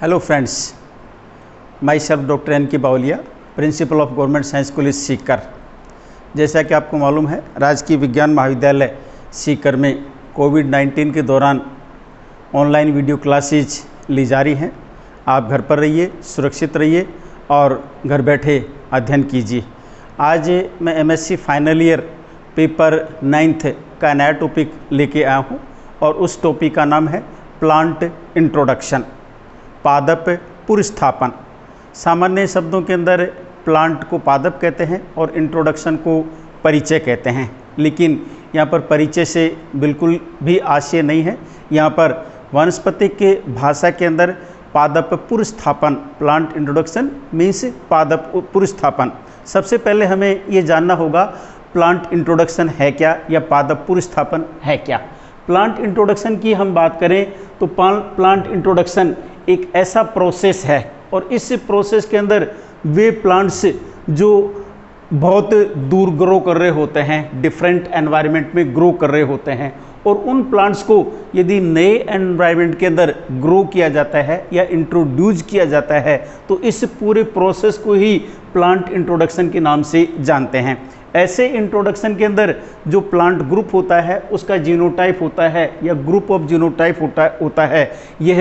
Hello friends, myself doctor N K Bawaliya, principal of government science college Sikar. जैसा कि आपको मालूम है, राजकीय विज्ञान महाविद्यालय सीकर में कोविड-19 के दौरान ऑनलाइन वीडियो क्लासेज ली जा रही हैं। आप घर पर रहिए, सुरक्षित रहिए और घर बैठे अध्ययन कीजिए। आज मैं MSc final year paper 9th का नया टॉपिक लेके आया हूँ और उस टॉपिक का नाम है प्लांट इंट्रोडक्शन, पादप पुरस्थापन। सामान्य शब्दों के अंदर प्लांट को पादप कहते हैं और इंट्रोडक्शन को परिचय कहते हैं, लेकिन यहाँ पर परिचय से बिल्कुल भी आशय नहीं है। यहाँ पर वनस्पति के भाषा के अंदर पादप पुरस्थापन, प्लांट इंट्रोडक्शन मीन्स पादप पुरस्थापन। सबसे पहले हमें ये जानना होगा प्लांट इंट्रोडक्शन है क्या या पादप पुरस्थापन है क्या। प्लांट इंट्रोडक्शन की हम बात करें तो प्लांट इंट्रोडक्शन एक ऐसा प्रोसेस है और इस प्रोसेस के अंदर वे प्लांट्स जो बहुत दूर ग्रो कर रहे होते हैं, डिफरेंट एनवायरनमेंट में ग्रो कर रहे होते हैं, और उन प्लांट्स को यदि नए एनवायरनमेंट के अंदर ग्रो किया जाता है या इंट्रोड्यूस किया जाता है तो इस पूरे प्रोसेस को ही प्लांट इंट्रोडक्शन के नाम से जानते हैं। ऐसे इंट्रोडक्शन के अंदर जो प्लांट ग्रुप होता है उसका जीनोटाइप होता है या ग्रुप ऑफ जीनोटाइप होता है, यह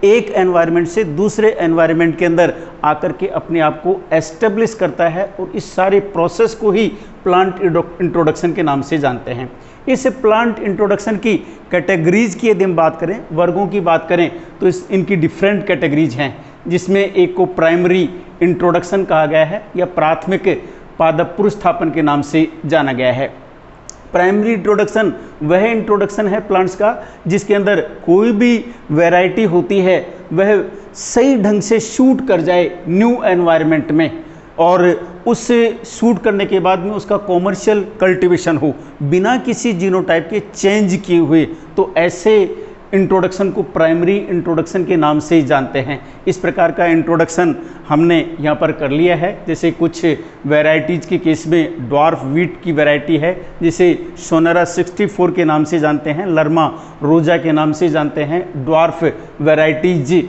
एक एनवायरनमेंट से दूसरे एनवायरनमेंट के अंदर आकर के अपने आप को एस्टेब्लिश करता है और इस सारे प्रोसेस को ही प्लांट इंट्रोडक्शन के नाम से जानते हैं। इस प्लांट इंट्रोडक्शन की कैटेगरीज की यदि हम बात करें, वर्गों की बात करें, तो इनकी डिफरेंट कैटेगरीज हैं, जिसमें एक को प्राइमरी इंट्रोडक्शन कहा गया है या प्राथमिक पादप पुरस्थापन के नाम से जाना गया है। प्राइमरी इंट्रोडक्शन वह इंट्रोडक्शन है प्लांट्स का जिसके अंदर कोई भी वैरायटी होती है वह सही ढंग से शूट कर जाए न्यू एनवायरनमेंट में और उस शूट करने के बाद में उसका कॉमर्शियल कल्टीवेशन हो बिना किसी जीनोटाइप के चेंज किए हुए, तो ऐसे इंट्रोडक्शन को प्राइमरी इंट्रोडक्शन के नाम से ही जानते हैं। इस प्रकार का इंट्रोडक्शन हमने यहाँ पर कर लिया है। जैसे कुछ वैरायटीज़ के केस में ड्वार्फ वीट की वैरायटी है जिसे सोनारा 64 के नाम से जानते हैं, लर्मा रोजा के नाम से जानते हैं, ड्वार्फ वैरायटीज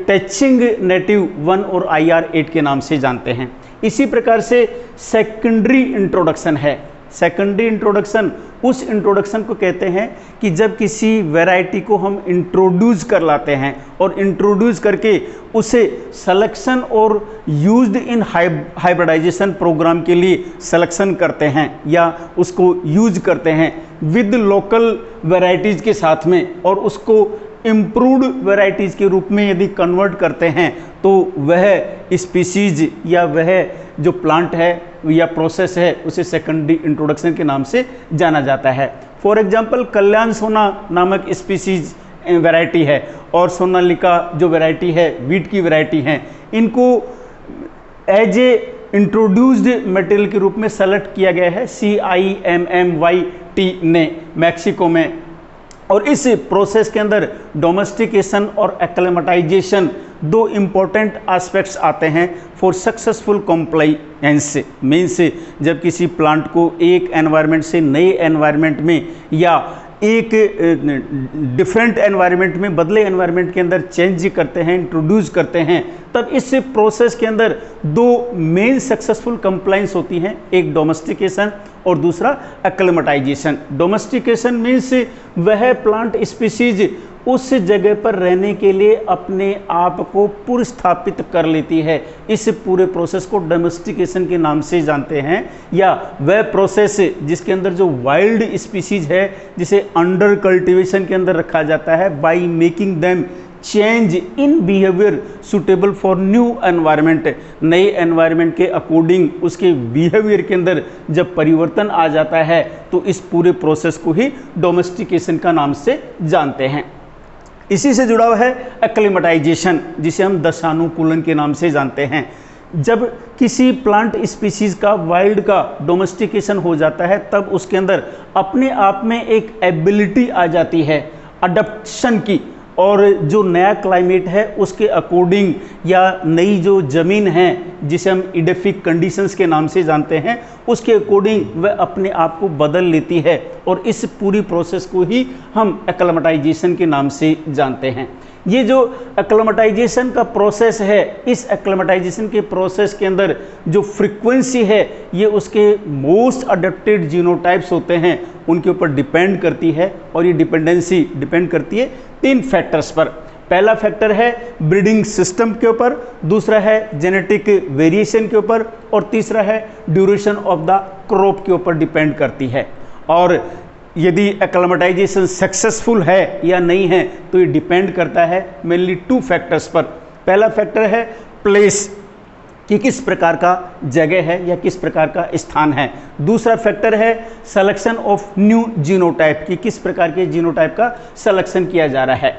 टचिंग नेटिव 1 और IR8 के नाम से जानते हैं। इसी प्रकार से सेकेंडरी इंट्रोडक्शन है। सेकेंडरी इंट्रोडक्शन उस इंट्रोडक्शन को कहते हैं कि जब किसी वैरायटी को हम इंट्रोड्यूस कर लाते हैं और इंट्रोड्यूस करके उसे सिलेक्शन और यूज्ड इन हाइब्रिडाइजेशन प्रोग्राम के लिए सिलेक्शन करते हैं या उसको यूज करते हैं विद लोकल वैरायटीज़ के साथ में, और उसको इम्प्रूव्ड वैरायटीज़ के रूप में यदि कन्वर्ट करते हैं तो वह स्पीसीज या वह जो प्लांट है या प्रोसेस है उसे सेकेंडरी इंट्रोडक्शन के नाम से जाना जाता है। फॉर एग्जांपल, कल्याण सोना नामक स्पीसीज वैरायटी है और सोनालिका जो वैरायटी है वीट की वैरायटी है, इनको एज ए इंट्रोड्यूस्ड मटेरियल के रूप में सेलेक्ट किया गया है CIMMYT ने मैक्सिको में। और इस प्रोसेस के अंदर डोमेस्टिकेशन और एक्लेमेटाइजेशन दो इम्पोर्टेंट एस्पेक्ट्स आते हैं फॉर सक्सेसफुल कॉम्प्लायंस। मीन्स जब किसी प्लांट को एक एनवायरनमेंट से नए एनवायरनमेंट में या एक डिफरेंट एनवायरनमेंट में बदले एनवायरनमेंट के अंदर चेंज करते हैं, इंट्रोड्यूस करते हैं, तब इस प्रोसेस के अंदर दो मेन सक्सेसफुल कंप्लायंस होती हैं, एक डोमेस्टिकेशन और दूसरा एक्लेमेटाइजेशन। डोमेस्टिकेशन मीन्स वह प्लांट स्पीसीज उस जगह पर रहने के लिए अपने आप को पुरस्थापित कर लेती है। इस पूरे प्रोसेस को डोमेस्टिकेशन के नाम से जानते हैं। या वह प्रोसेस जिसके अंदर जो वाइल्ड स्पीसीज है जिसे अंडर कल्टीवेशन के अंदर रखा जाता है by making them change in behaviour suitable for new environment. नए एनवायरनमेंट के अकॉर्डिंग उसके बिहेवियर के अंदर जब परिवर्तन आ जाता है तो इस पूरे प्रोसेस को ही डोमेस्टिकेशन का नाम से जानते हैं। इसी से जुड़ा हुआ है एक्लेमेटाइजेशन, जिसे हम दशानुकूलन के नाम से जानते हैं। जब किसी प्लांट स्पीसीज का वाइल्ड का डोमेस्टिकेशन हो जाता है तब उसके अंदर अपने आप में एक एबिलिटी आ जाती है अडप्शन की, और जो नया क्लाइमेट है उसके अकॉर्डिंग या नई जो ज़मीन है जिसे हम इडेफिक कंडीशंस के नाम से जानते हैं उसके अकॉर्डिंग वह अपने आप को बदल लेती है और इस पूरी प्रोसेस को ही हम एक्लेमेटाइजेशन के नाम से जानते हैं। ये जो एक्लेमेटाइजेशन का प्रोसेस है, इस एक्लेमेटाइजेशन के प्रोसेस के अंदर जो फ्रीक्वेंसी है ये उसके मोस्ट अडेप्टेड जीनोटाइप्स होते हैं उनके ऊपर डिपेंड करती है और ये डिपेंडेंसी डिपेंड करती है 3 फैक्टर्स पर। पहला फैक्टर है ब्रीडिंग सिस्टम के ऊपर, दूसरा है जेनेटिक वेरिएशन के ऊपर और तीसरा है ड्यूरेशन ऑफ द क्रॉप के ऊपर डिपेंड करती है। और यदि एक्लेमेटाइजेशन सक्सेसफुल है या नहीं है तो ये डिपेंड करता है मेनली 2 फैक्टर्स पर। पहला फैक्टर है प्लेस कि किस प्रकार का जगह है या किस प्रकार का स्थान है। दूसरा फैक्टर है सिलेक्शन ऑफ न्यू जीनोटाइप कि किस प्रकार के जीनोटाइप का सिलेक्शन किया जा रहा है।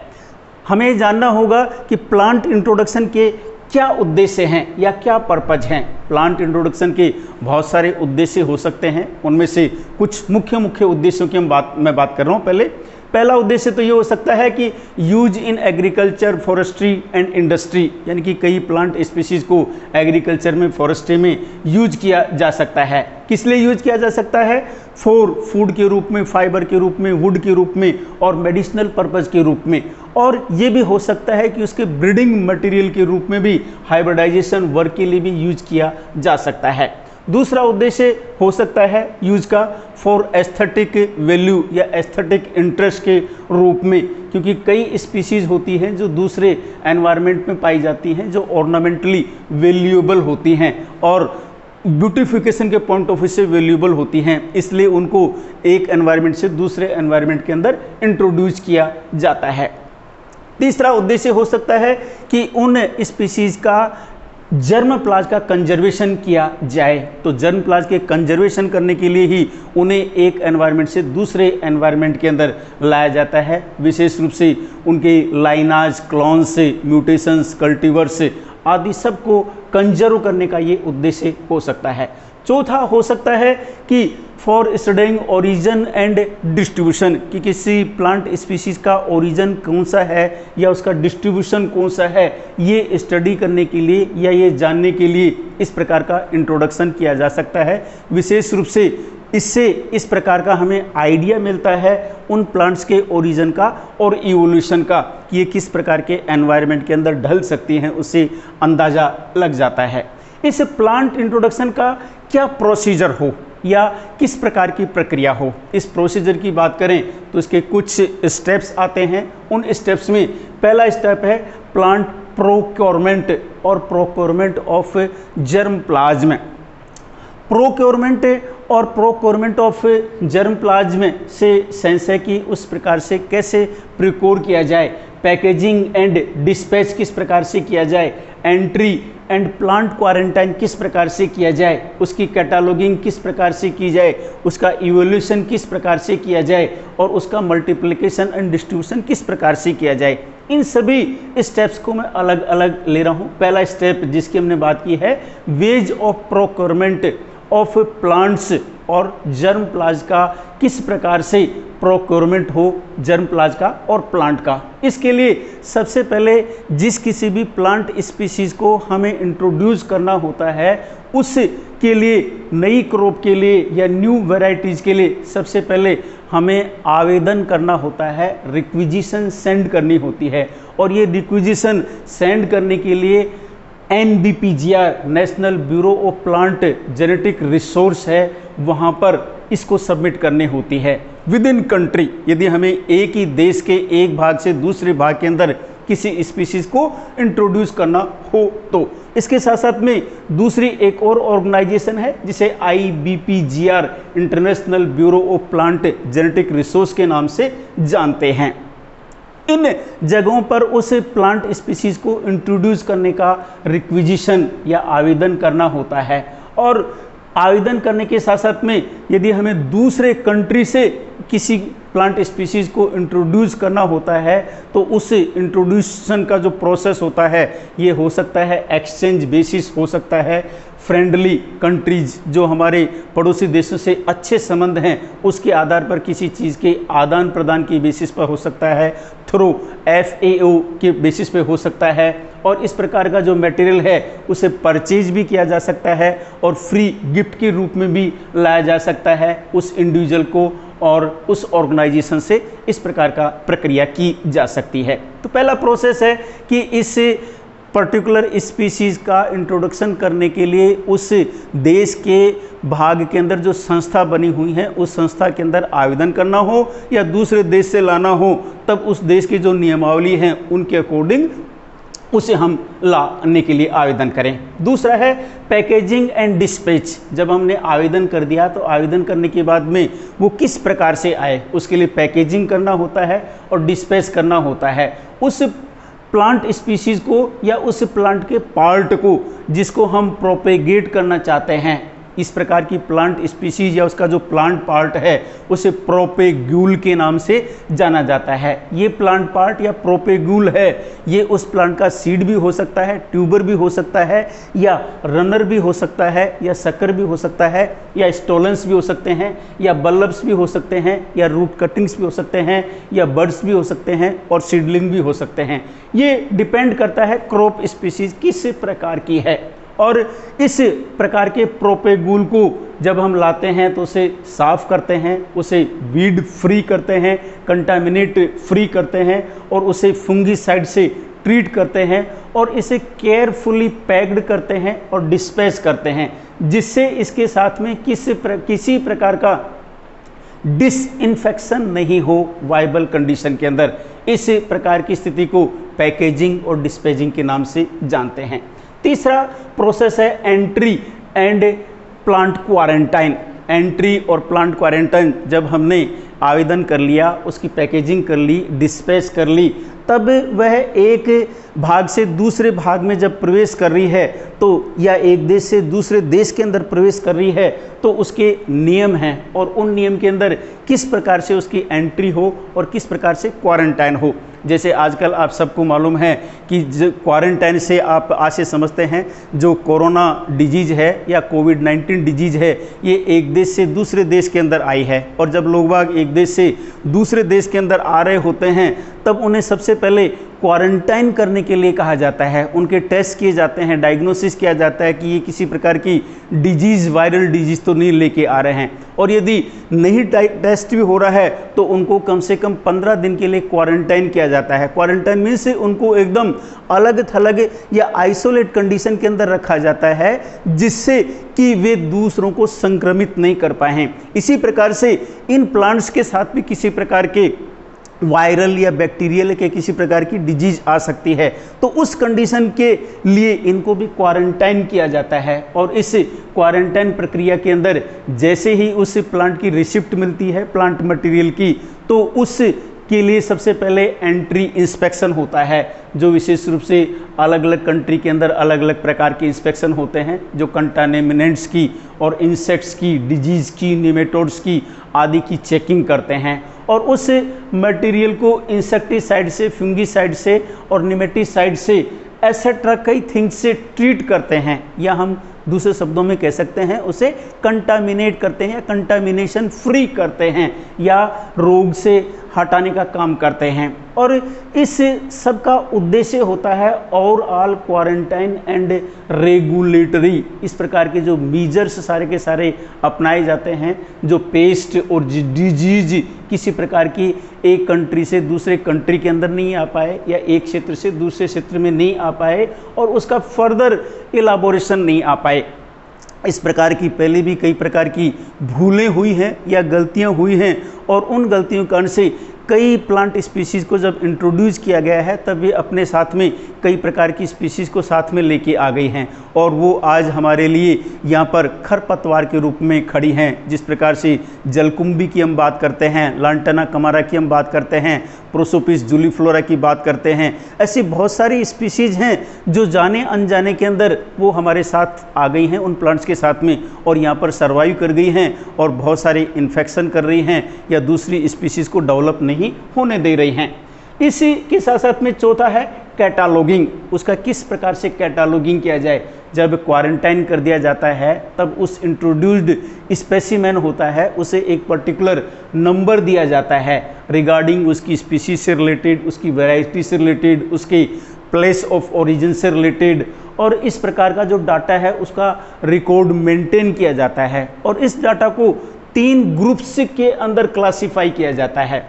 हमें जानना होगा कि प्लांट इंट्रोडक्शन के क्या उद्देश्य हैं या क्या पर्पज हैं। प्लांट इंट्रोडक्शन के बहुत सारे उद्देश्य हो सकते हैं, उनमें से कुछ मुख्य उद्देश्यों की मैं बात कर रहा हूँ। पहला उद्देश्य तो ये हो सकता है कि use in agriculture, forestry and industry, यानी कि कई प्लांट स्पीशीज को एग्रीकल्चर में, फॉरेस्ट्री में यूज किया जा सकता है। किस लिए यूज किया जा सकता है? फॉर फूड के रूप में, फाइबर के रूप में, वुड के रूप में और मेडिसिनल पर्पज के रूप में। और ये भी हो सकता है कि उसके ब्रीडिंग मटेरियल के रूप में भी, हाइब्रिडाइजेशन वर्क के लिए भी यूज किया जा सकता है। दूसरा उद्देश्य हो सकता है यूज का फॉर एस्थेटिक वैल्यू या एस्थेटिक इंटरेस्ट के रूप में, क्योंकि कई स्पीशीज़ होती हैं जो दूसरे एनवायरनमेंट में पाई जाती हैं जो ऑर्नामेंटली वैल्यूएबल होती हैं और ब्यूटिफिकेशन के पॉइंट ऑफ व्यू से वैल्यूएबल होती हैं, इसलिए उनको एक एनवायरनमेंट से दूसरे एनवायरनमेंट के अंदर इंट्रोड्यूस किया जाता है। तीसरा उद्देश्य हो सकता है कि उन स्पीशीज़ का जर्म प्लाज का कंजर्वेशन किया जाए। तो जर्म प्लाज के कंजर्वेशन करने के लिए ही उन्हें एक एनवायरनमेंट से दूसरे एनवायरनमेंट के अंदर लाया जाता है, विशेष रूप से उनके लाइनाज, क्लॉन्स, म्यूटेशंस, कल्टीवर्स आदि सबको कंजर्व करने का ये उद्देश्य हो सकता है। चौथा हो सकता है कि for studying origin and distribution, कि किसी प्लांट स्पीशीज़ का ओरिजिन कौन सा है या उसका डिस्ट्रीब्यूशन कौन सा है, ये स्टडी करने के लिए या ये जानने के लिए इस प्रकार का इंट्रोडक्शन किया जा सकता है। विशेष रूप से इससे इस प्रकार का हमें आइडिया मिलता है उन प्लांट्स के ओरिजिन का और इवोल्यूशन का, कि ये किस प्रकार के एनवायरनमेंट के अंदर ढल सकती हैं, उससे अंदाज़ा लग जाता है। इस प्लांट इंट्रोडक्शन का क्या प्रोसीजर हो या किस प्रकार की प्रक्रिया हो, इस प्रोसीजर की बात करें तो इसके कुछ स्टेप्स आते हैं। उन स्टेप्स में पहला स्टेप है प्लांट प्रोक्योरमेंट और procurement of germ plasm. Procurement और प्रोक्योरमेंट ऑफ जर्म प्लाज्म से सेंस है कि उस प्रकार से कैसे प्रिकोर किया जाए, पैकेजिंग एंड डिस्पैच किस प्रकार से किया जाए, एंट्री एंड प्लांट क्वारंटाइन किस प्रकार से किया जाए, उसकी कैटालॉगिंग किस प्रकार से की जाए, उसका इवोल्यूशन किस प्रकार से किया जाए और उसका मल्टीप्लिकेशन एंड डिस्ट्रीब्यूशन किस प्रकार से किया जाए। इन सभी स्टेप्स को मैं अलग अलग ले रहा हूँ। पहला स्टेप जिसकी हमने बात की है ways of procurement of plants और जर्म प्लाज का किस प्रकार से प्रोक्योरमेंट हो जर्म प्लाज का और प्लांट का। इसके लिए सबसे पहले जिस किसी भी प्लांट स्पीशीज़ को हमें इंट्रोड्यूस करना होता है उसके लिए, नई क्रॉप के लिए या न्यू वैरायटीज़ के लिए सबसे पहले हमें आवेदन करना होता है, रिक्विजिशन सेंड करनी होती है। और ये रिक्विजिशन सेंड करने के लिए NBPGR national bureau of plant genetic resource है, वहाँ पर इसको सबमिट करनी होती है विद इन कंट्री। यदि हमें एक ही देश के एक भाग से दूसरे भाग के अंदर किसी स्पीशीज़ को इंट्रोड्यूस करना हो तो। इसके साथ साथ में दूसरी एक और ऑर्गेनाइजेशन है जिसे IBPGR international bureau of plant genetic resource के नाम से जानते हैं। इन जगहों पर उस प्लांट स्पीशीज़ को इंट्रोड्यूस करने का रिक्विजिशन या आवेदन करना होता है। और आवेदन करने के साथ साथ में यदि हमें दूसरे कंट्री से किसी प्लांट स्पीशीज़ को इंट्रोड्यूस करना होता है तो उस इंट्रोड्यूशन का जो प्रोसेस होता है ये हो सकता है एक्सचेंज बेसिस हो सकता है, फ्रेंडली कंट्रीज, जो हमारे पड़ोसी देशों से अच्छे संबंध हैं, उसके आधार पर किसी चीज़ के आदान प्रदान की बेसिस पर हो सकता है, थ्रू FAO के बेसिस पे हो सकता है, और इस प्रकार का जो मटेरियल है उसे परचेज भी किया जा सकता है और फ्री गिफ्ट के रूप में भी लाया जा सकता है उस इंडिविजुअल को और उस ऑर्गेनाइजेशन से। इस प्रकार का प्रक्रिया की जा सकती है। तो पहला प्रोसेस है कि इस पर्टिकुलर स्पीशीज़ का इंट्रोडक्शन करने के लिए उस देश के भाग के अंदर जो संस्था बनी हुई है उस संस्था के अंदर आवेदन करना हो या दूसरे देश से लाना हो, तब उस देश की जो नियमावली हैं उनके अकॉर्डिंग उसे हम लाने के लिए आवेदन करें। दूसरा है पैकेजिंग एंड डिस्पैच। जब हमने आवेदन कर दिया तो आवेदन करने के बाद में वो किस प्रकार से आए, उसके लिए पैकेजिंग करना होता है और डिस्पैच करना होता है उस प्लांट स्पीशीज़ को या उस प्लांट के पार्ट को जिसको हम प्रोपेगेट करना चाहते हैं। इस प्रकार की प्लांट स्पीशीज या उसका जो प्लांट पार्ट है उसे प्रोपेग्यूल के नाम से जाना जाता है। ये प्लांट पार्ट या प्रोपेग्यूल है, ये उस प्लांट का सीड भी हो सकता है, ट्यूबर भी हो सकता है, या रनर भी हो सकता है, या सकर भी हो सकता है, या स्टोलेंस भी हो सकते हैं, या बल्ब्स भी हो सकते हैं, या रूट कटिंग्स भी हो सकते हैं, या बर्ड्स भी हो सकते हैं, और सीडलिंग भी हो सकते हैं। ये डिपेंड करता है क्रॉप स्पीशीज किस प्रकार की है। और इस प्रकार के प्रोपेगूल को जब हम लाते हैं तो उसे साफ़ करते हैं, उसे वीड फ्री करते हैं, कंटामिनेट फ्री करते हैं, और उसे फंगीसाइड से ट्रीट करते हैं, और इसे केयरफुली पैक्ड करते हैं और डिस्पैच करते हैं, जिससे इसके साथ में किसी प्रकार का डिसइंफेक्शन नहीं हो वायबल कंडीशन के अंदर। इस प्रकार की स्थिति को पैकेजिंग और डिस्पैचिंग के नाम से जानते हैं। तीसरा प्रोसेस है entry and plant quarantine. Entry और प्लांट क्वारंटाइन, जब हमने आवेदन कर लिया, उसकी पैकेजिंग कर ली, डिस्पैच कर ली, तब वह एक भाग से दूसरे भाग में जब प्रवेश कर रही है तो या एक देश से दूसरे देश के अंदर प्रवेश कर रही है तो उसके नियम हैं, और उन नियम के अंदर किस प्रकार से उसकी एंट्री हो और किस प्रकार से क्वारंटाइन हो। जैसे आजकल आप सबको मालूम है कि जो क्वारंटाइन से आप आज से समझते हैं जो कोरोना डिजीज़ है या कोविड-19 डिजीज़ है, ये एक देश से दूसरे देश के अंदर आई है, और जब लोग बाग एक देश से दूसरे देश के अंदर आ रहे होते हैं तब उन्हें सबसे पहले क्वारंटाइन करने के लिए कहा जाता है। उनके टेस्ट किए जाते हैं, डायग्नोसिस किया जाता है कि ये किसी प्रकार की डिजीज़, वायरल डिजीज़ तो नहीं लेके आ रहे हैं, और यदि नहीं टेस्ट भी हो रहा है तो उनको कम से कम 15 दिन के लिए क्वारंटाइन किया जाता है। क्वारंटाइन मीन्स उनको एकदम अलग थलग या आइसोलेट कंडीशन के अंदर रखा जाता है, जिससे कि वे दूसरों को संक्रमित नहीं कर पाएँ। इसी प्रकार से इन प्लांट्स के साथ भी किसी प्रकार के वायरल या बैक्टीरियल के किसी प्रकार की डिजीज आ सकती है, तो उस कंडीशन के लिए इनको भी क्वारंटाइन किया जाता है। और इस क्वारंटाइन प्रक्रिया के अंदर जैसे ही उस प्लांट की रिसिप्ट मिलती है प्लांट मटेरियल की, तो उस के लिए सबसे पहले एंट्री इंस्पेक्शन होता है, जो विशेष रूप से अलग अलग कंट्री के अंदर अलग अलग प्रकार के इंस्पेक्शन होते हैं, जो कंटामिनेंट्स की और इंसेक्ट्स की, डिजीज़ की, निमेटोड्स की आदि की चेकिंग करते हैं, और उस मटेरियल को इंसेक्टिसाइड से, फंगीसाइड से और निमेटिसाइड से एसेट्रा कई थिंग्स से ट्रीट करते हैं, या हम दूसरे शब्दों में कह सकते हैं उसे कंटामिनेट करते हैं या कंटामिनेशन फ्री करते हैं, या रोग से हटाने का काम करते हैं। और इस सब का उद्देश्य होता है और ऑल क्वारंटाइन एंड रेगुलेटरी। इस प्रकार के जो मीजर्स सारे के सारे अपनाए जाते हैं, जो पेस्ट और डिजीज किसी प्रकार की एक कंट्री से दूसरे कंट्री के अंदर नहीं आ पाए या एक क्षेत्र से दूसरे क्षेत्र में नहीं आ पाए और उसका फर्दर इलाबोरेशन नहीं आ पाए। इस प्रकार की पहले भी कई प्रकार की भूलें हुई हैं या गलतियां हुई हैं, और उन गलतियों के कारण से कई प्लांट स्पीशीज़ को जब इंट्रोड्यूस किया गया है तब वे अपने साथ में कई प्रकार की स्पीशीज़ को साथ में लेके आ गई हैं, और वो आज हमारे लिए यहाँ पर खरपतवार के रूप में खड़ी हैं। जिस प्रकार से जलकुंभी की हम बात करते हैं, लांटाना कमारा की हम बात करते हैं, प्रोसोपिस जूलीफ्लोरा की बात करते हैं, ऐसी बहुत सारी स्पीशीज़ हैं जो जाने अनजाने के अंदर वो हमारे साथ आ गई हैं उन प्लांट्स के साथ में, और यहाँ पर सर्वाइव कर गई हैं और बहुत सारे इन्फेक्शन कर रही हैं या दूसरी स्पीशीज़ को डेवलप नहीं होने दे रही हैं। इसी के साथ साथ में चौथा है कैटालॉगिंग। उसका किस प्रकार से कैटालॉगिंग किया जाए, जब क्वारंटाइन कर दिया जाता है तब उस इंट्रोड्यूस्ड स्पेसिमेन होता है उसे एक पर्टिकुलर नंबर दिया जाता है रिगार्डिंग उसकी स्पीशीज से रिलेटेड, उसकी वैरायटी से रिलेटेड, उसके प्लेस ऑफ ओरिजिन से रिलेटेड, और इस प्रकार का जो डाटा है उसका रिकॉर्ड मेंटेन किया जाता है। और इस डाटा को 3 ग्रुप्स के अंदर क्लासिफाई किया जाता है।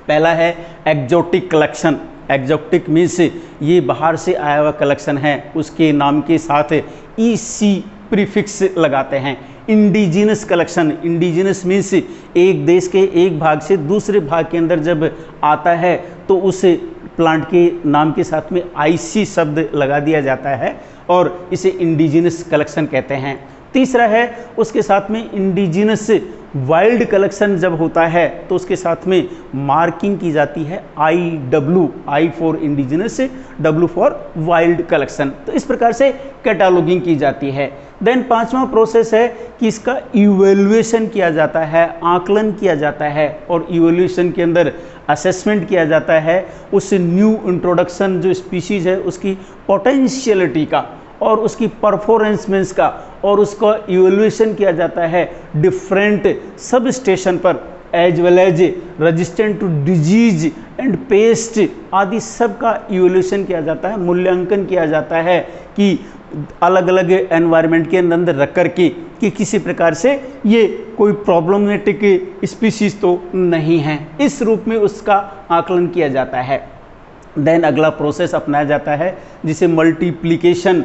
पहला है एक्जोटिक कलेक्शन। एक्जोटिक मीन्स ये बाहर से आया हुआ कलेक्शन है, उसके नाम के साथ EC प्रीफिक्स लगाते हैं। इंडिजिनस कलेक्शन, इंडिजिनस मीन्स एक देश के एक भाग से दूसरे भाग के अंदर जब आता है तो उस प्लांट के नाम के साथ में IC शब्द लगा दिया जाता है और इसे इंडिजिनस कलेक्शन कहते हैं। तीसरा है उसके साथ में इंडिजिनस वाइल्ड कलेक्शन जब होता है तो उसके साथ में मार्किंग की जाती है IW, I for indigenous, W for wild collection. तो इस प्रकार से कैटालॉगिंग की जाती है। देन 5वां प्रोसेस है कि इसका इवैल्यूएशन किया जाता है, आकलन किया जाता है, और इवैल्यूएशन के अंदर असेसमेंट किया जाता है उस न्यू इंट्रोडक्शन जो स्पीशीज है उसकी पोटेंशियलिटी का और उसकी परफॉर्मेंस का, और उसका इवैल्यूएशन किया जाता है डिफरेंट सब स्टेशन पर, as well as resistant to disease and pest आदि सब का इवैल्यूएशन किया जाता है, मूल्यांकन किया जाता है कि अलग अलग एनवायरनमेंट के अंदर रख कर के कि किसी प्रकार से ये कोई प्रॉब्लमेटिक स्पीशीज तो नहीं है, इस रूप में उसका आकलन किया जाता है। देन अगला प्रोसेस अपनाया जाता है जिसे मल्टीप्लिकेशन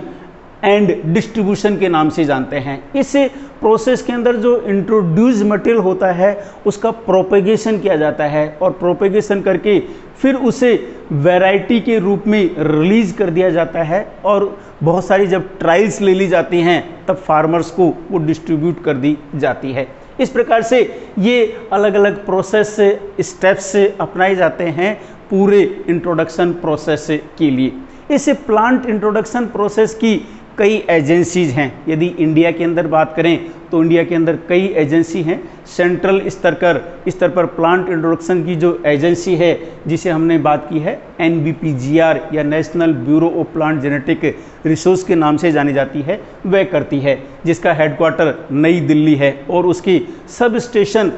एंड डिस्ट्रीब्यूशन के नाम से जानते हैं। इस प्रोसेस के अंदर जो इंट्रोड्यूस मटेरियल होता है उसका प्रोपेगेशन किया जाता है, और प्रोपेगेशन करके फिर उसे वैरायटी के रूप में रिलीज कर दिया जाता है, और बहुत सारी जब ट्रायल्स ले ली जाती हैं तब फार्मर्स को वो डिस्ट्रीब्यूट कर दी जाती है। इस प्रकार से ये अलग अलग प्रोसेस स्टेप्स अपनाए जाते हैं पूरे इंट्रोडक्शन प्रोसेस के लिए। इस प्लांट इंट्रोडक्शन प्रोसेस की कई एजेंसीज हैं। यदि इंडिया के अंदर बात करें तो इंडिया के अंदर कई एजेंसी हैं। सेंट्रल स्तर पर प्लांट इंट्रोडक्शन की जो एजेंसी है जिसे हमने बात की है NBPGR या national bureau of plant genetic resource के नाम से जानी जाती है, वह करती है, जिसका हेडक्वार्टर नई दिल्ली है, और उसकी सब स्टेशन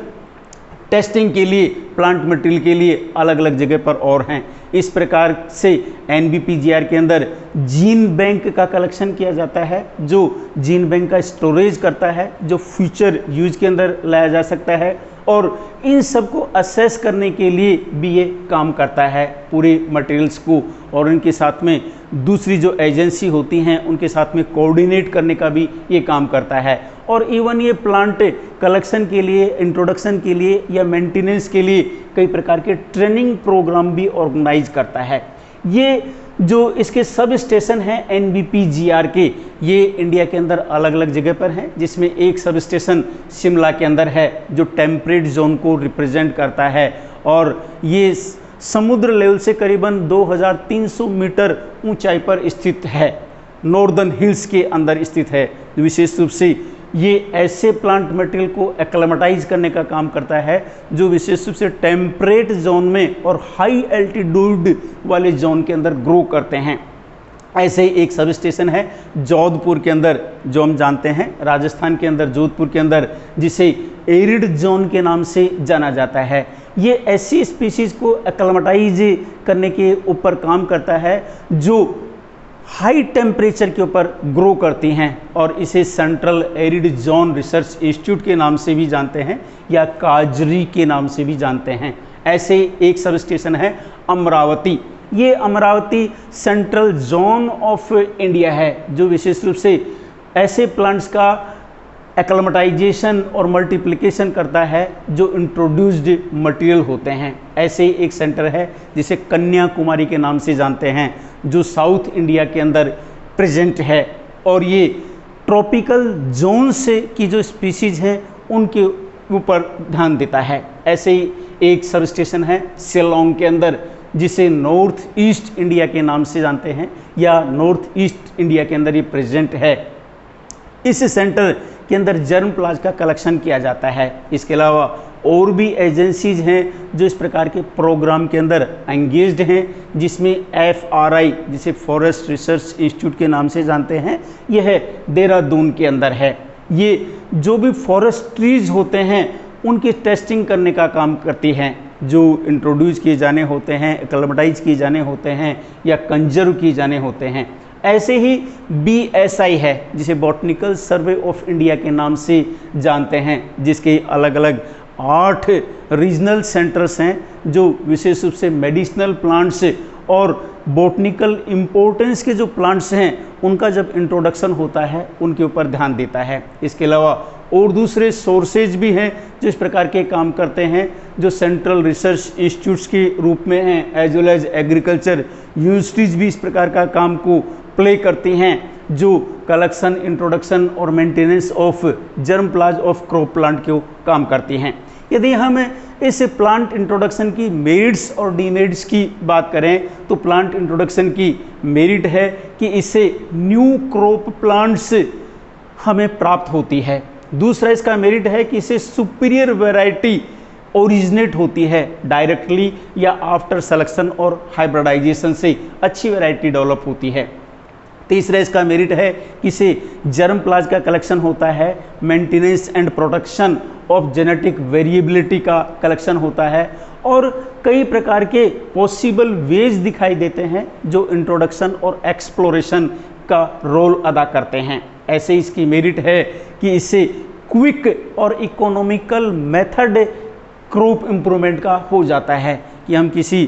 टेस्टिंग के लिए, प्लांट मटेरियल के लिए अलग अलग जगह पर और हैं। इस प्रकार से NBPGR के अंदर जीन बैंक का कलेक्शन किया जाता है, जो जीन बैंक का स्टोरेज करता है, जो फ्यूचर यूज के अंदर लाया जा सकता है, और इन सब को असेस करने के लिए भी ये काम करता है पूरे मटेरियल्स को, और इनके साथ में दूसरी जो एजेंसी होती हैं उनके साथ में कोऑर्डिनेट करने का भी ये काम करता है। और इवन ये प्लांट कलेक्शन के लिए, इंट्रोडक्शन के लिए या मेंटेनेंस के लिए कई प्रकार के ट्रेनिंग प्रोग्राम भी ऑर्गेनाइज करता है। ये जो इसके सब स्टेशन हैं NBPGR के, ये इंडिया के अंदर अलग अलग जगह पर हैं, जिसमें एक सब स्टेशन शिमला के अंदर है जो टेम्परेट जोन को रिप्रेजेंट करता है, और ये समुद्र लेवल से करीबन 2300 मीटर ऊंचाई पर स्थित है, नॉर्दर्न हिल्स के अंदर स्थित है। विशेष रूप से ये ऐसे प्लांट मटेरियल को एक्लेमेटाइज करने का काम करता है जो विशेष रूप से टेम्परेट जोन में और हाई एल्टीट्यूड वाले जोन के अंदर ग्रो करते हैं। ऐसे ही एक सब स्टेशन है जोधपुर के अंदर, जो हम जानते हैं राजस्थान के अंदर, जोधपुर के अंदर, जिसे एरिड जोन के नाम से जाना जाता है। ये ऐसी स्पीशीज को एक्लेमेटाइज करने के ऊपर काम करता है जो हाई टेम्परेचर के ऊपर ग्रो करती हैं, और इसे central arid zone research institute के नाम से भी जानते हैं या काजरी के नाम से भी जानते हैं। ऐसे एक सब स्टेशन है अमरावती। ये Amravati central zone of India है जो विशेष रूप से ऐसे प्लांट्स का एक्लेमेटाइजेशन और मल्टीप्लिकेशन करता है जो इंट्रोड्यूस्ड मटेरियल होते हैं। ऐसे ही एक सेंटर है जिसे कन्याकुमारी के नाम से जानते हैं, जो साउथ इंडिया के अंदर प्रेजेंट है, और ये ट्रॉपिकल जोन से की जो स्पीशीज हैं उनके ऊपर ध्यान देता है। ऐसे ही एक सब स्टेशन है शिलोंग के अंदर जिसे नॉर्थ ईस्ट इंडिया के नाम से जानते हैं, या नॉर्थ ईस्ट इंडिया के अंदर ये प्रेजेंट है। इस सेंटर के अंदर जर्म प्लाज का कलेक्शन किया जाता है। इसके अलावा और भी एजेंसीज हैं जो इस प्रकार के प्रोग्राम के अंदर एंगेज्ड हैं, जिसमें FRI, जिसे फॉरेस्ट रिसर्च इंस्टीट्यूट के नाम से जानते हैं, यह देहरादून के अंदर है। ये जो भी फॉरेस्ट ट्रीज होते हैं उनकी टेस्टिंग करने का काम करती हैं, जो इंट्रोड्यूस किए जाने होते हैं, एक्लेमेटाइज किए जाने होते हैं या कंजर्व किए जाने होते हैं। ऐसे ही BSI है, जिसे बॉटनिकल सर्वे ऑफ इंडिया के नाम से जानते हैं, जिसके अलग अलग 8 रीजनल सेंटर्स हैं जो विशेष रूप से मेडिसिनल प्लांट्स और बॉटनिकल इम्पोर्टेंस के जो प्लांट्स हैं उनका जब इंट्रोडक्शन होता है उनके ऊपर ध्यान देता है। इसके अलावा और दूसरे सोर्सेज भी हैं जो इस प्रकार के काम करते हैं, जो सेंट्रल रिसर्च इंस्टीट्यूट्स के रूप में हैं, as well as agriculture universities भी इस प्रकार का काम को प्ले करती हैं, जो कलेक्शन, इंट्रोडक्शन और maintenance of germplasm of crop plant को काम करती हैं। यदि हम इस प्लांट इंट्रोडक्शन की मेरिट्स और डीमेरिट्स की बात करें तो प्लांट इंट्रोडक्शन की मेरिट है कि इससे न्यू क्रॉप प्लांट्स हमें प्राप्त होती है। दूसरा इसका मेरिट है कि इससे सुपीरियर वैरायटी ओरिजिनेट होती है डायरेक्टली या आफ्टर सिलेक्शन और हाइब्रिडाइजेशन से अच्छी वैरायटी डेवलप होती है। तीसरा इसका मेरिट है कि इसे जर्म प्लाज का कलेक्शन होता है, maintenance and protection of genetic variability का कलेक्शन होता है और कई प्रकार के पॉसिबल वेज दिखाई देते हैं जो इंट्रोडक्शन और एक्सप्लोरेशन का रोल अदा करते हैं। ऐसे इसकी मेरिट है कि इससे क्विक और इकोनॉमिकल मेथड क्रॉप इम्प्रूवमेंट का हो जाता है कि हम किसी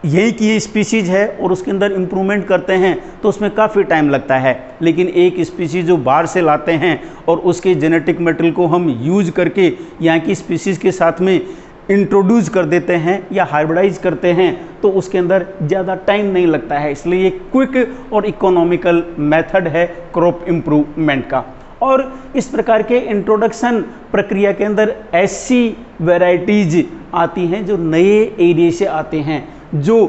यही की ये स्पीसीज है और उसके अंदर इम्प्रूवमेंट करते हैं तो उसमें काफ़ी टाइम लगता है, लेकिन एक स्पीसीज जो बाहर से लाते हैं और उसके जेनेटिक मटेरियल को हम यूज करके यहाँ की स्पीसीज के साथ में इंट्रोड्यूस कर देते हैं या हाइब्रिडाइज करते हैं तो उसके अंदर ज़्यादा टाइम नहीं लगता है। इसलिए ये क्विक और इकोनॉमिकल मेथड है क्रॉप इम्प्रूवमेंट का। और इस प्रकार के इंट्रोडक्शन प्रक्रिया के अंदर ऐसी वैरायटीज आती हैं जो नए एरिया से आते हैं, जो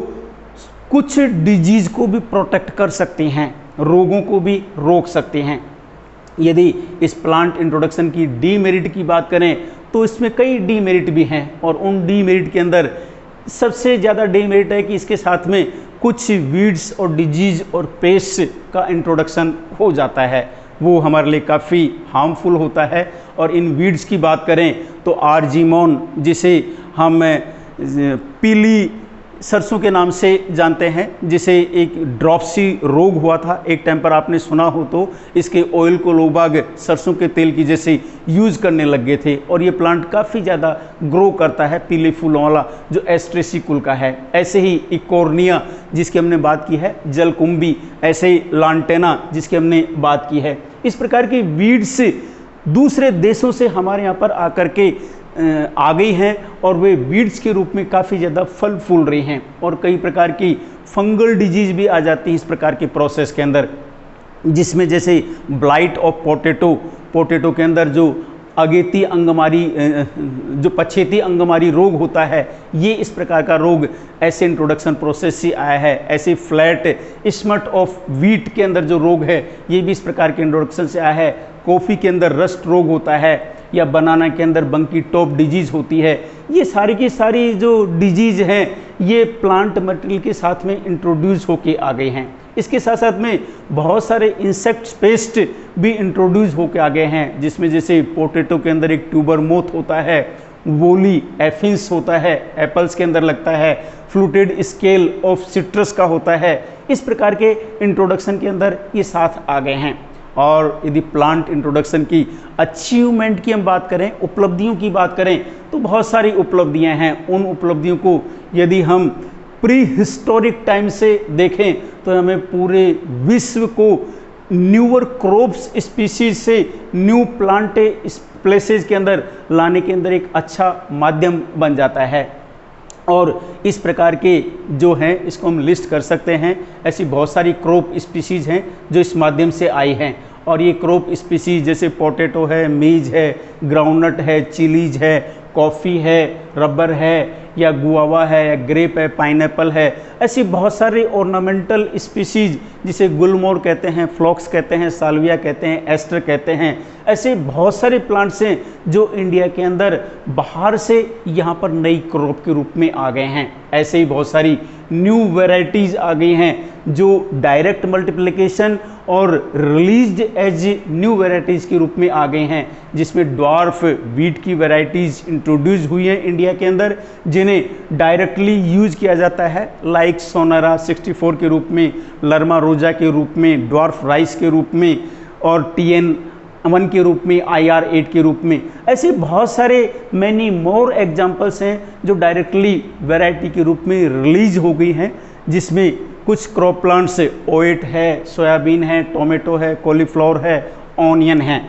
कुछ डिजीज़ को भी प्रोटेक्ट कर सकती हैं, रोगों को भी रोक सकते हैं। यदि इस प्लांट इंट्रोडक्शन की डीमेरिट की बात करें तो इसमें कई डीमेरिट भी हैं और उन डीमेरिट के अंदर सबसे ज़्यादा डीमेरिट है कि इसके साथ में कुछ वीड्स और डिजीज़ और पेस्ट का इंट्रोडक्शन हो जाता है, वो हमारे लिए काफ़ी हार्मफुल होता है। और इन वीड्स की बात करें तो आर्जीमोन, जिसे हम पीली सरसों के नाम से जानते हैं, जिसे एक ड्रॉपसी रोग हुआ था एक टाइम पर, आपने सुना हो तो इसके ऑयल को लोग बाग सरसों के तेल की जैसे यूज़ करने लग गए थे और ये प्लांट काफ़ी ज़्यादा ग्रो करता है पीले फूलों वाला जो एस्ट्रेसी कुल का है। ऐसे ही इकोर्निया जिसकी हमने बात की है, जलकुंभी, ऐसे ही लांटेना जिसकी हमने बात की है। इस प्रकार की वीड्स दूसरे देशों से हमारे यहाँ पर आकर के आ गई हैं और वे वीड्स के रूप में काफ़ी ज़्यादा फल फूल रही हैं और कई प्रकार की फंगल डिजीज़ भी आ जाती है इस प्रकार के प्रोसेस के अंदर, जिसमें जैसे ब्लाइट ऑफ पोटैटो के अंदर जो अगेती अंगमारी जो पछेती अंगमारी रोग होता है, ये इस प्रकार का रोग ऐसे इंट्रोडक्शन प्रोसेस से आया है। ऐसे फ्लैट स्मट ऑफ व्हीट के अंदर जो रोग है ये भी इस प्रकार के इंट्रोडक्शन से आया है। कॉफ़ी के अंदर रस्ट रोग होता है या बनाना के अंदर बंकी टॉप डिजीज़ होती है। ये सारी की सारी जो डिजीज़ हैं ये प्लांट मटेरियल के साथ में इंट्रोड्यूस होके आ गए हैं। इसके साथ साथ में बहुत सारे इंसेक्ट पेस्ट भी इंट्रोड्यूस होके आ गए हैं, जिसमें जैसे पोटैटो के अंदर एक ट्यूबर मोथ होता है, वोली एफिन्स होता है, एप्पल्स के अंदर लगता है, फ्लूटेड स्केल ऑफ सिट्रस का होता है। इस प्रकार के इंट्रोडक्शन के अंदर ये साथ आ गए हैं। और यदि प्लांट इंट्रोडक्शन की अचीवमेंट की हम बात करें, उपलब्धियों की बात करें, तो बहुत सारी उपलब्धियां हैं। उन उपलब्धियों को यदि हम प्री हिस्टोरिक टाइम से देखें तो हमें पूरे विश्व को न्यूअर क्रॉप्स स्पीसीज से न्यू प्लांट प्लेसेस के अंदर लाने के अंदर एक अच्छा माध्यम बन जाता है। और इस प्रकार के जो हैं इसको हम लिस्ट कर सकते हैं। ऐसी बहुत सारी क्रॉप स्पीसीज हैं जो इस माध्यम से आई हैं और ये क्रॉप स्पीसीज जैसे पोटैटो है, मीज है, ग्राउंडनट है, चिलीज है, कॉफ़ी है, रबर है, या गुआवा है या ग्रेप है, पाइनएप्पल है, ऐसी बहुत सारी ऑर्नामेंटल स्पीसीज जिसे गुलमोर कहते हैं, फ्लॉक्स कहते हैं, साल्विया कहते हैं, एस्टर कहते हैं, ऐसे बहुत सारे प्लांट्स हैं जो इंडिया के अंदर बाहर से यहाँ पर नई क्रॉप के रूप में आ गए हैं। ऐसे ही बहुत सारी न्यू वैरायटीज़ आ गई हैं जो डायरेक्ट मल्टीप्लिकेशन और रिलीज्ड एज न्यू वैरायटीज़ के रूप में आ गए हैं, जिसमें ड्वार्फ वीट की वैरायटीज़ इंट्रोड्यूस हुई हैं इंडिया के अंदर, जिन्हें डायरेक्टली यूज किया जाता है, लाइक सोनारा 64 के रूप में, लर्मा रोजा के रूप में, ड्वार्फ राइस के रूप में और TN1 के रूप में, IR8 के रूप में। ऐसे बहुत सारे मैनी मोर एग्जाम्पल्स हैं जो डायरेक्टली वैरायटी के रूप में रिलीज हो गई हैं, जिसमें कुछ क्रॉप प्लांट्स ओएट है, सोयाबीन है, टोमेटो है, कॉलीफ्लावर है, ऑनियन है।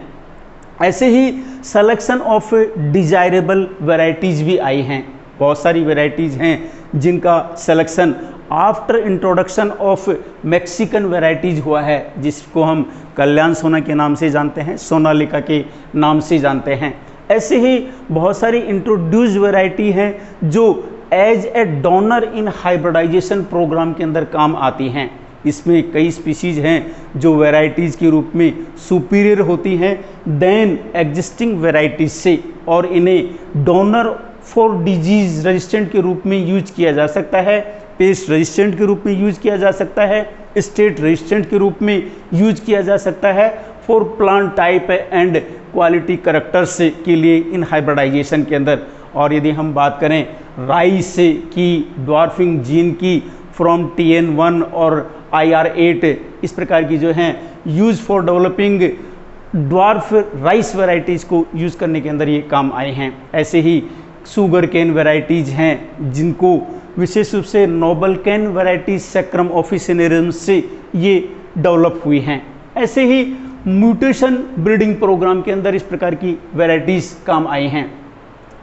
ऐसे ही सिलेक्शन ऑफ डिजायरेबल वैरायटीज़ भी आई हैं। बहुत सारी वैरायटीज़ हैं जिनका selection after introduction of Mexican varieties हुआ है, जिसको हम कल्याण सोना के नाम से जानते हैं, सोनालिका के नाम से जानते हैं। ऐसे ही बहुत सारी इंट्रोड्यूस्ड वैरायटी हैं जो as a donor in hybridization programme के अंदर काम आती हैं। इसमें कई स्पीसीज हैं जो वैरायटीज़ के रूप में सुपीरियर होती हैं देन एग्जिस्टिंग वैरायटीज से, और इन्हें डोनर फॉर डिजीज रेजिस्टेंट के रूप में यूज किया जा सकता है, पेस्ट रेजिस्टेंट के रूप में यूज किया जा सकता है, स्टेट रेजिस्टेंट के रूप में यूज किया जा सकता है, for plant type and quality characters के लिए इन हाइब्रिडाइजेशन के अंदर। और यदि हम बात करें राइस की ड्वार्फिंग जीन की फ्रॉम TN1 और IR8, इस प्रकार की जो हैं use for developing dwarf rice varieties को यूज़ करने के अंदर ये काम आए हैं। ऐसे ही शुगर केन वैरायटीज़ हैं जिनको विशेष रूप से नोबल केन वैरायटीज सैक्रम ऑफिसिनेरियम से ये डेवलप हुई हैं। ऐसे ही म्यूटेशन ब्रीडिंग प्रोग्राम के अंदर इस प्रकार की वैरायटीज़ काम आई हैं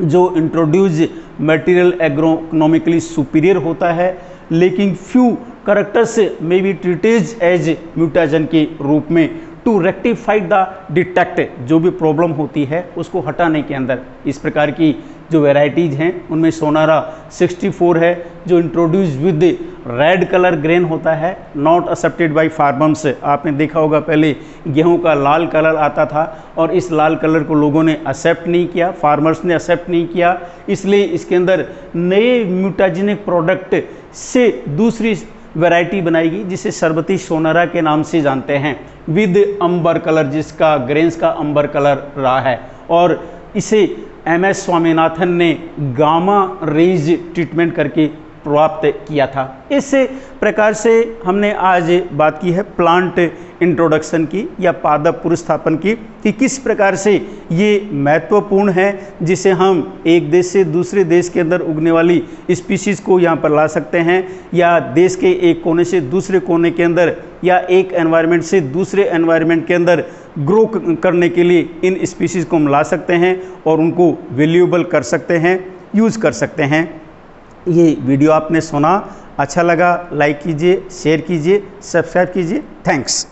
जो इंट्रोड्यूस मटेरियल एग्रोइकोनॉमिकली सुपीरियर होता है, लेकिन few characters may be treated as mutation के रूप में टू रेक्टिफाई द डिटेक्ट, जो भी प्रॉब्लम होती है उसको हटाने के अंदर। इस प्रकार की जो वैरायटीज़ हैं उनमें सोनारा 64 है जो introduce with red colour grain होता है, नॉट एक्सेप्टेड बाय फार्मर्स। आपने देखा होगा पहले गेहूं का लाल कलर आता था और इस लाल कलर को लोगों ने एक्सेप्ट नहीं किया, फार्मर्स ने एक्सेप्ट नहीं किया, इसलिए इसके अंदर नए म्यूटाजेनिक प्रोडक्ट से दूसरी वैरायटी बनाएगी जिसे सरबती सोनारा के नाम से जानते हैं, विद अंबर कलर, जिसका ग्रेन्स का अंबर कलर रहा है। और इसे MS स्वामीनाथन ने गामा रेज ट्रीटमेंट करके प्राप्त किया था। इस प्रकार से हमने आज बात की है प्लांट इंट्रोडक्शन की या पादप पुरुषस्थापन की, कि किस प्रकार से ये महत्वपूर्ण है जिसे हम एक देश से दूसरे देश के अंदर उगने वाली स्पीशीज़ को यहाँ पर ला सकते हैं, या देश के एक कोने से दूसरे कोने के अंदर या एक एनवायरनमेंट से दूसरे एनवायरनमेंट के अंदर ग्रो करने के लिए इन स्पीशीज़ को हम ला सकते हैं और उनको वैल्यूएबल कर सकते हैं, यूज़ कर सकते हैं। ये वीडियो आपने सुना, अच्छा लगा, लाइक कीजिए, शेयर कीजिए, सब्सक्राइब कीजिए। थैंक्स।